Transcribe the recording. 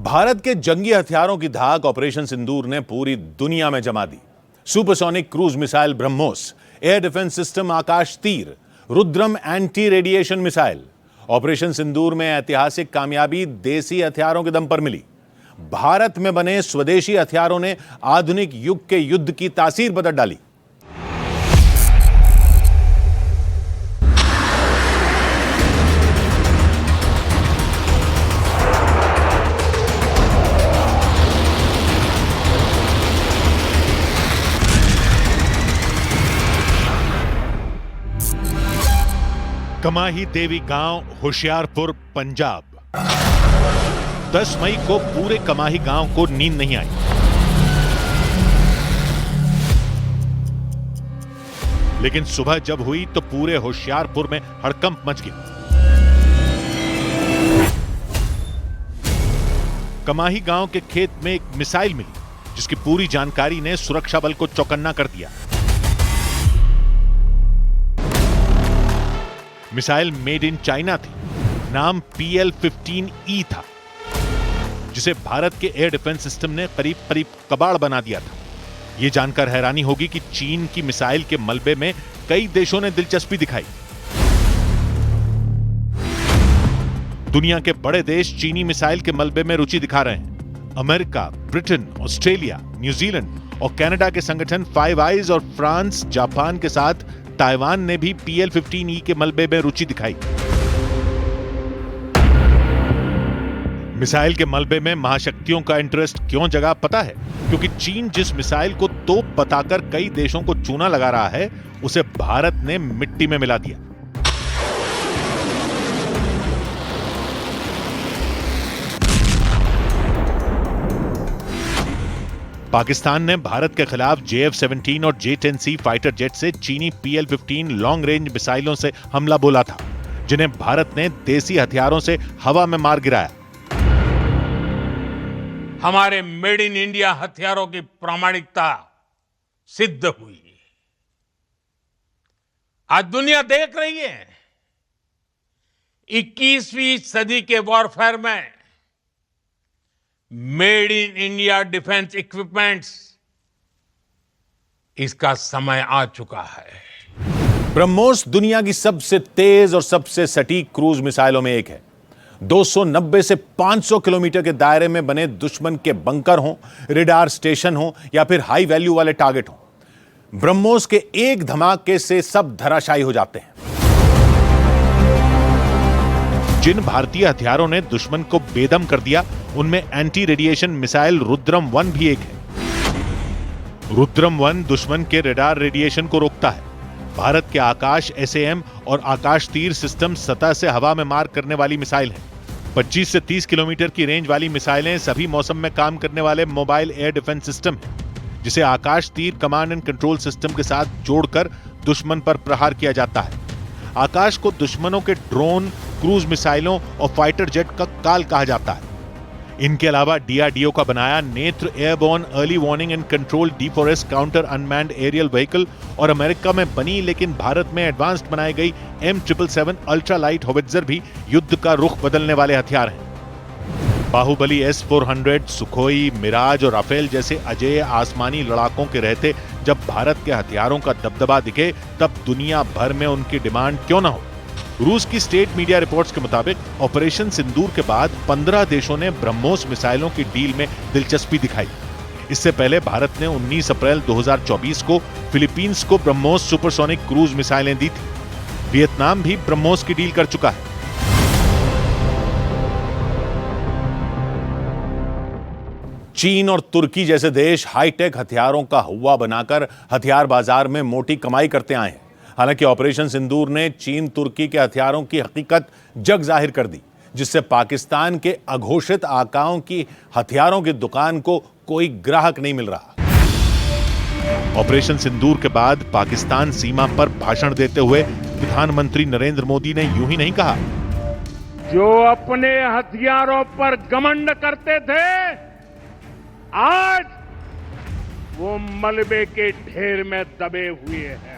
भारत के जंगी हथियारों की धाक ऑपरेशन सिंदूर ने पूरी दुनिया में जमा दी। Supersonic cruise missile BrahMos, air defence system Akashteer, Rudram anti radiation missile. Operation Sindoor में ऐतिहासिक कामयाबी देसी हथियारों के दम पर मिली। भारत में बने स्वदेशी हथियारों ने आधुनिक युग के युद्ध की तासीर बदल डाली। कमाही देवी गांव, होशियारपुर, पंजाब। 10 मई को पूरे कमाही गांव को नींद नहीं आई। लेकिन सुबह जब हुई तो पूरे होशियारपुर में हड़कंप मच गया। कमाही गांव के खेत में एक मिसाइल मिली जिसकी पूरी जानकारी ने सुरक्षा बल को चौकन्ना कर दिया। मिसाइल मेड इन चाइना थी। नाम PL-15E था, जिसे भारत के एयर डिफेंस सिस्टम ने करीब करीब कबाड़ बना दिया था। यह जानकर हैरानी होगी कि चीन की मिसाइल के मलबे में कई देशों ने दिलचस्पी दिखाई। दुनिया के बड़े देश चीनी मिसाइल के मलबे में रुचि दिखा रहे हैं। अमेरिका, ब्रिटेन, ऑस्ट्रेलिया, न्यूजीलैंड और कनाडा के संगठन फाइव आइज और फ्रांस, जापान के साथ ताइवान ने भी PL-15E के मलबे में रुचि दिखाई। मिसाइल के मलबे में महाशक्तियों का इंटरेस्ट क्यों जगा पता है? क्योंकि चीन जिस मिसाइल को तोप बताकर कई देशों को चूना लगा रहा है, उसे भारत ने मिट्टी में मिला दिया। पाकिस्तान ने भारत के खिलाफ JF-17 और J-10C फाइटर जेट से चीनी PL-15 लॉन्ग रेंज मिसाइलों से हमला बोला था, जिन्हें भारत ने देसी हथियारों से हवा में मार गिराया। हमारे मेड इन इंडिया हथियारों की प्रामाणिकता सिद्ध हुई। आज दुनिया देख रही है 21वीं सदी के वॉरफेयर में made in India defence equipments, इसका समय आ चुका है। ब्रह्मोस दुनिया की सबसे तेज और सबसे सटीक क्रूज मिसाइलों में एक है। 290 से 500 किलोमीटर के दायरे में बने दुश्मन के बंकर हों, रेडार स्टेशन हों या फिर हाई वैल्यू वाले टारगेट हों, ब्रह्मोस के एक धमाके से सब धराशायी हो जाते हैं। जिन भारतीय हथियारों ने दुश्मन को बेदम कर दिया, उनमें एंटी रेडिएशन मिसाइल रुद्रम 1 भी एक है। रुद्रम 1 दुश्मन के रेडार रेडिएशन को रोकता है। भारत के आकाश SAM और आकाश तीर सिस्टम सतह से हवा में मार करने वाली मिसाइल है। 25 से 30 किलोमीटर की रेंज वाली मिसाइलें सभी मौसम में काम करने वाले मोबाइल एयर डिफेंस सिस्टम है, जिसे आकाश तीर कमांड एंड कंट्रोल सिस्टम के साथ जोड़कर दुश्मन पर प्रहार किया जाता है। आकाश को दुश्मनों के ड्रोन, क्रूज मिसाइलों और फाइटर जेट का काल कहा जाता है। इनके अलावा DRDO का बनाया Netra airborne early warning and control deforest counter unmanned aerial vehicle और अमेरिका में बनी लेकिन भारत में एडवांस्ड बनाई गई M777 अल्ट्रा लाइट होवित्जर भी युद्ध का रुख बदलने वाले हथियार हैं। बाहुबली S-400, सुखोई, मिराज और राफेल जैसे अजेय आसमानी लड़ाकों के रहते जब भारत के हथियारों का दबदबा दिखे, तब दुनिया भर में उनकी डिमांड क्यों ना हो। रूस की स्टेट मीडिया रिपोर्ट्स के मुताबिक ऑपरेशन सिंदूर के बाद 15 देशों ने ब्रह्मोस मिसाइलों की डील में दिलचस्पी दिखाई। इससे पहले भारत ने 19 अप्रैल 2024 को फिलीपींस को ब्रह्मोस सुपरसोनिक क्रूज मिसाइलें दी थी। वियतनाम भी ब्रह्मोस की डील कर चुका है। चीन और तुर्की जैसे देश हाईटेक हथियारों का हुआ बनाकर हथियार बाजार में मोटी कमाई करते आए हैं। हालांकि ऑपरेशन सिंदूर ने चीन तुर्की के हथियारों की हकीकत जग जाहिर कर दी, जिससे पाकिस्तान के अघोषित आकाओं की हथियारों की दुकान को कोई ग्राहक नहीं मिल रहा। ऑपरेशन सिंदूर के बाद पाकिस्तान सीमा पर भाषण देते हुए प्रधानमंत्री नरेंद्र मोदी ने यूं ही नहीं कहा, जो अपने हथियारों पर घमंड करते थे, आज वो मलबे के ढेर में दबे हुए हैं।